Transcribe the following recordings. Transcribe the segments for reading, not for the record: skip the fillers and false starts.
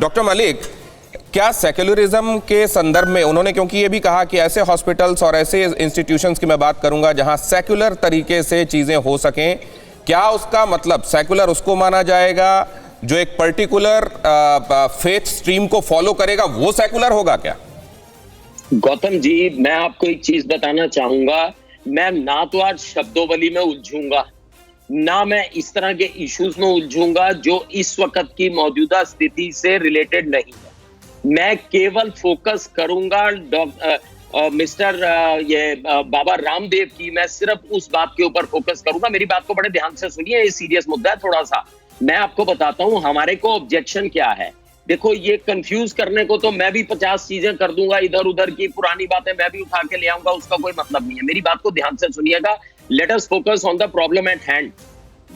Doctor Malik, क्या secularism के संदर्भ में उन्होंने, क्योंकि ये भी कहा कि ऐसे हॉस्पिटल्स और ऐसे इंस्टीट्यूशंस की मैं बात करूंगा जहां सेक्युलर तरीके से चीजें हो सकें, क्या उसका मतलब सेक्युलर उसको माना जाएगा जो एक पर्टिकुलर फेथ स्ट्रीम को फॉलो करेगा, वो सेक्युलर होगा क्या? गौतम जी, मैं आपको एक चीज बताना चाहूंगा। मैं ना तो आज शब्दोवली में उलझूंगा, ना मैं इस तरह के इश्यूज में उलझूंगा जो इस वक्त की मौजूदा स्थिति से रिलेटेड नहीं है। मैं केवल फोकस करूंगा मिस्टर बाबा रामदेव की। मैं सिर्फ उस बात के ऊपर फोकस करूंगा। मेरी बात को बड़े ध्यान से सुनिए, ये सीरियस मुद्दा है थोड़ा सा। मैं आपको बताता हूं हमारे को ऑब्जेक्शन क्या है। देखो, ये कंफ्यूज करने को तो मैं भी 50 चीजें कर दूंगा, इधर उधर की पुरानी बातें मैं भी उठा के ले आऊंगा, उसका कोई मतलब नहीं है। मेरी बात को ध्यान से सुनिएगा। Let us focus on the problem at hand.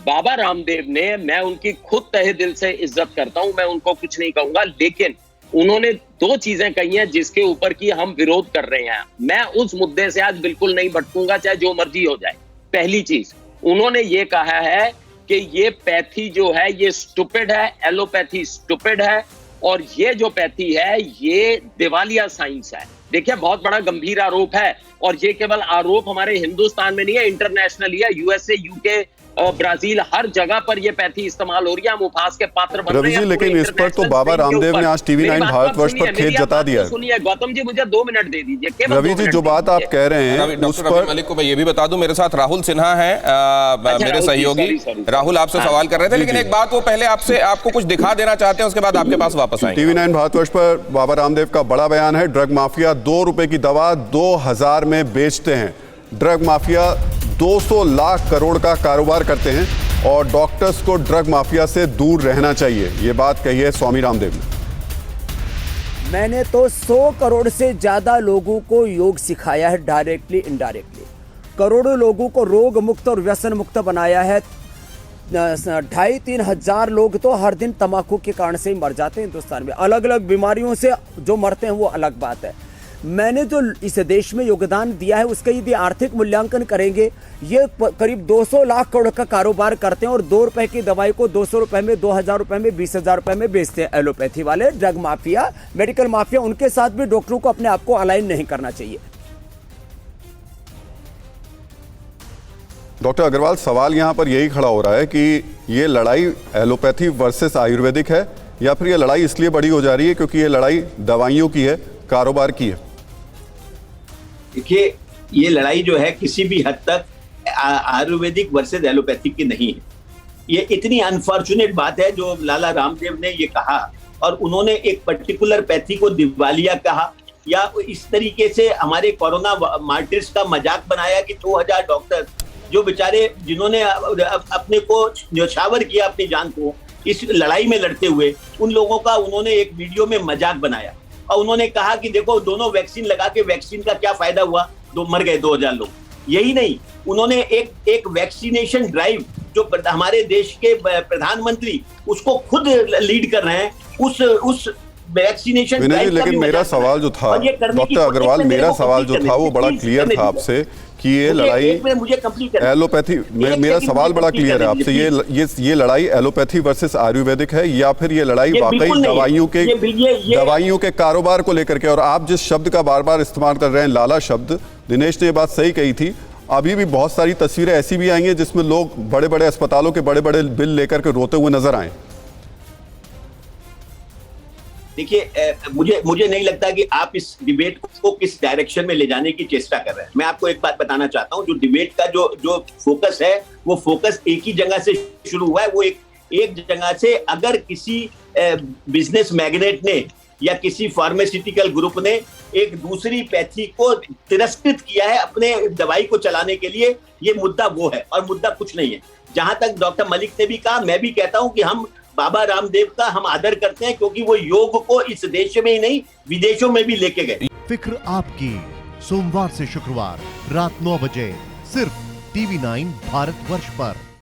Baba Ramdev ने, मैं उनकी खुद तहे दिल से इज्जत करता हूं, मैं उनको कुछ नहीं कहूंगा, लेकिन उन्होंने दो चीजें कही हैं जिसके ऊपर की हम विरोध कर रहे हैं। मैं उस मुद्दे से आज बिल्कुल नहीं भटकूंगा, चाहे जो मर्जी हो जाए। पहली चीज, उन्होंने ये कहा है कि ये पैथी जो है ये स्टूपिड है, एलोपैथी स्टूपिड है, और ये जो पैथी है ये दिवालिया साइंस है। देखिए, बहुत बड़ा गंभीर आरोप है, और ये केवल आरोप हमारे हिंदुस्तान में नहीं है, इंटरनेशनली है। यूएसए, यूके, ब्राजील, हर जगह पर ये पैथी इस्तेमाल हो रही है। हम उपहास के पात्र बन रहे हैं। लेकिन इस पर तो बाबा रामदेव ने आज टीवी9 भारतवर्ष पर खेद जता दिया। सुनिए गौतम जी, मुझे 2 मिनट दे दीजिए। रवि जी, जो बात आप कह रहे हैं उस पर मलिक को मैं ये भी बता दूं, मेरे साथ राहुल सिन्हा है, मेरे सहयोगी। राहुल आपसे सवाल कर रहे थे, लेकिन एक बात वो पहले आपको कुछ दिखा देना चाहते हैं, उसके बाद आपके पास वापस आएंगे। टीवी9 भारतवर्ष पर बाबा रामदेव का बड़ा बयान है। ड्रग माफिया 2 रुपए की दवा 2000 में बेचते हैं। ड्रग माफिया 200 लाख करोड़ का कारोबार करते हैं और डॉक्टर्स को ड्रग माफिया से दूर रहना चाहिए, ये बात कही है स्वामी रामदेव ने। मैंने तो 100 करोड़ से ज्यादा लोगों को योग सिखाया है, डायरेक्टली इनडायरेक्टली। करोड़ों लोगों को रोग मुक्त और व्यसन मुक्त बनाया है। 2,500-3 हजार लोग तो हर दिन तंबाकू के कारण से ही मर जाते हैं हिंदुस्तान में। अलग अलग बीमारियों से जो मरते हैं वो अलग बात है। मैंने जो इस देश में योगदान दिया है उसका यदि आर्थिक मूल्यांकन करेंगे, ये करीब 200 लाख करोड़ का कारोबार करते हैं और 2 रुपए की दवाई को 200 रुपए में, 2000 रुपए में, 20,000 रुपए में बेचते हैं। एलोपैथी वाले, ड्रग माफिया, मेडिकल माफिया, उनके साथ भी डॉक्टरों को अपने आप को अलाइन नहीं करना चाहिए। डॉक्टर अग्रवाल, सवाल यहां पर यही खड़ा हो रहा है कि ये लड़ाई एलोपैथी वर्सेस आयुर्वेदिक है, या फिर ये लड़ाई इसलिए बड़ी हो जा रही है क्योंकि ये लड़ाई दवाइयों की है, कारोबार की है? देखिए, ये लड़ाई जो है किसी भी हद तक आयुर्वेदिक वर्सेस एलोपैथिक की नहीं है। ये इतनी अनफॉर्चुनेट बात है जो लाला रामदेव ने ये कहा, और उन्होंने एक पर्टिकुलर पैथी को दिवालिया कहा, या इस तरीके से हमारे कोरोना मार्टिर्स का मजाक बनाया कि 2000 डॉक्टर जो बेचारे, जिन्होंने अपने को न्यौछावर किया अपनी जान को इस लड़ाई में लड़ते हुए, उन लोगों का उन्होंने एक वीडियो में मजाक बनाया, और उन्होंने कहा कि देखो दोनों वैक्सीन लगा के वैक्सीन का क्या फायदा हुआ, मर गए 2000 लोग। यही नहीं, उन्होंने एक वैक्सीनेशन ड्राइव जो हमारे देश के प्रधानमंत्री उसको खुद लीड कर रहे हैं, उस वैक्सीनेशन ड्राइव। लेकिन मेरा सवाल जो था डॉक्टर अग्रवाल, मेरा सवाल जो था वो बड़ा क्लियर था आपसे कि ये लड़ाई एलोपैथी, मेरा सवाल बड़ा क्लियर है आपसे, ये लड़ाई एलोपैथी वर्सेस आयुर्वेदिक है, या फिर ये लड़ाई वाकई दवाइयों के कारोबार को लेकर के? और आप जिस शब्द का बार बार इस्तेमाल कर रहे हैं, लाला शब्द, दिनेश ने ये बात सही कही थी। अभी भी बहुत सारी तस्वीरें ऐसी भी आई हैं जिसमें लोग बड़े बड़े अस्पतालों के बड़े बड़े बिल लेकर के रोते हुए नजर आए। देखिए, मुझे नहीं लगता कि आप इस डिबेट को किस डायरेक्शन में ले जाने की चेष्टा कर रहे हैं। मैं आपको एक बात बताना चाहता हूं, जो डिबेट का जो फोकस है, वो फोकस एक ही जगह से शुरू हुआ है। वो एक जगह से, अगर किसी बिजनेस मैग्नेट ने या किसी फार्मास्यूटिकल ग्रुप ने एक दूसरी पैथी को तिरस्कृत किया है अपने दवाई को चलाने के लिए, ये मुद्दा वो है, और मुद्दा कुछ नहीं है। जहां तक डॉक्टर मलिक ने भी कहा, मैं भी कहता हूं कि हम बाबा रामदेव का हम आदर करते हैं, क्योंकि वो योग को इस देश में ही नहीं विदेशों में भी लेके गए। फिक्र आपकी, सोमवार से शुक्रवार रात 9 बजे सिर्फ टीवी9 भारतवर्ष पर।